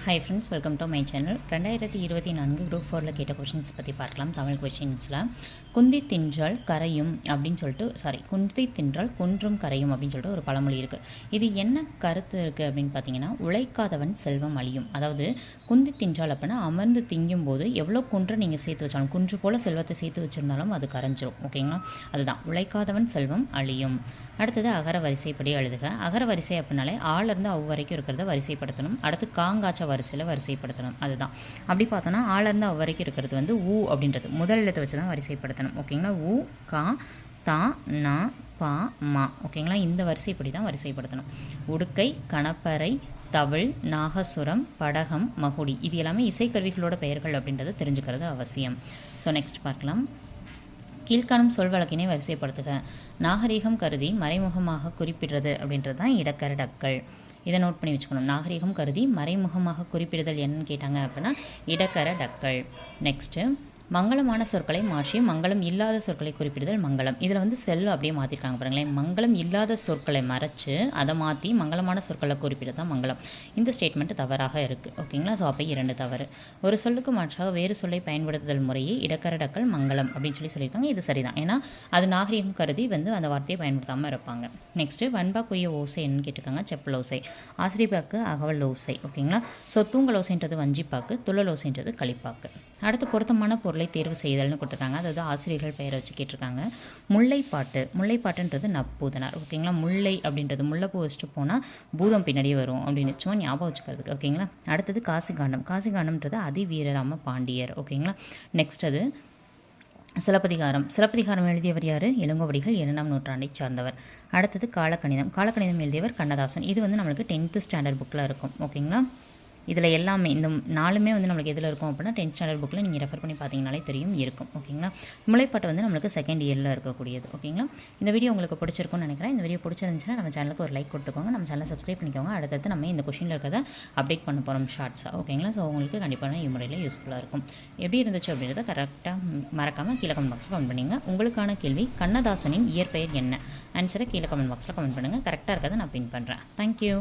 Hi friends, welcome to my channel. 2024 group 4ல கேட்ட questions பத்தி பார்க்கலாம். தமிழ் क्वेश्चंसல குந்தி தின்றால் கரையும் அப்படினு சொல்லிட்டு குந்தி தின்றால் குன்றும் கரையும் அப்படினு சொல்லிட்டு ஒரு பழமொழி இருக்கு. இது என்ன கருத்து இருக்கு அப்படினு பாத்தீங்கன்னா உழைக்காதவன் செல்வம் அழியும். அதாவது குந்தி தின்றால் அப்படினா அமர்ந்து திங்கும்போது எவ்வளவு குன்று நீங்க சேர்த்து வச்சாலும் குன்று போல செல்வத்தை சேர்த்து வச்சிருந்தாலும் அது கரைஞ்சிரும். ஓகேங்களா? அதுதான் உழைக்காதவன் செல்வம் அழியும். அடுத்தது அகர வரிசைப்படி எழுதுக. அகர வரிசை அப்படினாலே ஆல இருந்து அவ் வரைக்கும் இருக்கிறத வரிசைப்படுத்தணும். அடுத்து காங்காச்ச வரிசையில் வரிசைப்படுத்தணும். அதுதான் அப்படி பார்த்தோன்னா ஆலருந்து அவ் வரைக்கும் இருக்கிறது வந்து ஊ அப்படின்றது முதல் எழுத்தை வச்சு தான் வரிசைப்படுத்தணும். ஓகேங்களா? ஊ கா தா நா பா மா. ஓகேங்களா? இந்த வரிசைப்படி தான் வரிசைப்படுத்தணும். உடுக்கை கணப்பறை தவிழ் நாகசுரம் படகம் மகுடி இது எல்லாமே இசைக்கருவிகளோட பெயர்கள் அப்படின்றத தெரிஞ்சுக்கிறது அவசியம். ஸோ நெக்ஸ்ட் பார்க்கலாம். கீழ்காணும் சொல் வழக்கினை வரிசைப்படுத்துக. நாகரீகம் கருதி மறைமுகமாக குறிப்பிடுறது அப்படின்றது தான் இடக்கரடக்கள். இதை நோட் பண்ணி வச்சுக்கணும். நாகரீகம் கருதி மறைமுகமாக குறிப்பிடுதல் என்னன்னு கேட்டாங்க அப்படின்னா இடக்கரடக்கள். நெக்ஸ்ட்டு மங்களமான சொற்களை மாற்றி மங்களம் இல்லாத சொற்களை குறிப்பிடுதல் மங்களம். இதில் வந்து செல் அப்படியே மாற்றிருக்காங்க பாருங்களேன். மங்களம் இல்லாத சொற்களை மறைச்சு அதை மாற்றி மங்களமான சொற்களை குறிப்பிட தான் மங்களம். இந்த ஸ்டேட்மெண்ட் தவறாக இருக்குது. ஓகேங்களா? ஸோ அப்போ 2 தவறு. ஒரு சொல்லுக்கு மாற்றாக வேறு சொல்லை பயன்படுத்துதல் முறையே இடக்கரடக்கள் மங்களம் அப்படின்னு சொல்லியிருக்காங்க. இது சரிதான். ஏன்னா அது நாகரீகம் கருதி வந்து அந்த வார்த்தையை பயன்படுத்தாமல் இருப்பாங்க. நெக்ஸ்ட்டு வன்பாக்குரிய ஓசை என்னன்னு கேட்டிருக்காங்க. செப்பல் ஓசை. ஆசிரியப்பாக்கு அகவல் ஓசை. ஓகேங்களா? ஸோ தூங்கல் ஓசைன்றது வஞ்சிப்பாக்கு, துள்ளல் ஓசைன்றது களிப்பாக்கு. அடுத்து பொருத்தமான பொருளை தேர்வு செய்தல்னு கொடுத்துருக்காங்க. அதாவது ஆசிரியர்கள் பெயரை வச்சு கேட்டிருக்காங்க. முல்லைப்பாட்டு. முல்லைப்பாட்டுன்றது நப்பூதனார். ஓகேங்களா? முல்லை அப்படின்றது முல்லைப்பூ வச்சுட்டு போனால் பூதம் பின்னாடியே வரும் அப்படின்னு சும்மா ஞாபகம் வச்சுக்கிறதுக்கு. ஓகேங்களா? அடுத்தது காசிகாண்டம். காசிகாண்டம்ன்றது அதிவீரராம பாண்டியர். ஓகேங்களா? நெக்ஸ்ட் அது சிலப்பதிகாரம். சிலப்பதிகாரம் எழுதியவர் யார்? இளங்கோவடிகள் 2ஆம் நூற்றாண்டை சார்ந்தவர். அடுத்தது காலக்கணிதம். காலக்கணிதம் எழுதியவர் கண்ணதாசன். இது வந்து நம்மளுக்கு 10th ஸ்டாண்டர்ட் புக்கில் இருக்கும். ஓகேங்களா? இதில் எல்லாமே இந்த 4மே வந்து நம்மளுக்கு எதில் இருக்கும் அப்படின்னா 10th ஸ்டாண்டர்ட் புக்கில் நீங்கள் ரெஃபர் பண்ணி பார்த்தீங்கனாலே தெரியும் இருக்கும். ஓகேங்களா? முளைப்பாட்டு வந்து நம்மளுக்கு 2nd இயரில் இருக்கக்கூடியது. ஓகேங்களா? இந்த வீடியோ உங்களுக்கு பிடிச்சிருக்கும்னு நினைக்கிறேன். இந்த வீடியோ பிடிச்சிருந்துச்சுன்னா நம்ம சேனலுக்கு ஒரு லைக் கொடுத்துக்கோங்க. நம்ம சேனலை சப்ஸ்கிரைப் பண்ணிக்கோங்க. அடுத்தது நம்ம இந்த கொஷினில் இருக்கிறத அப்டேட் பண்ண போகிறோம் ஷார்ட்ஸாக. ஓகேங்களா? ஸோ உங்களுக்கு கண்டிப்பாக முறையில் யூஸ்ஃபுல்லாக இருக்கும். எப்படி இருந்துச்சு அப்படின்றத கரெக்டாக மறக்காமல் கீழே கமெண்ட் பாக்ஸில் கமெண்ட் பண்ணுங்க. உங்களுக்கான கேள்வி கண்ணதாசனின் இயற்பெயர் என்ன? ஆன்சரை கீழே கமெண்ட் பாக்ஸில் கமெண்ட் பண்ணுங்கள். கரெக்டாக இருக்கிறத நான் பின் பண்ணுறேன். தேங்க்யூ.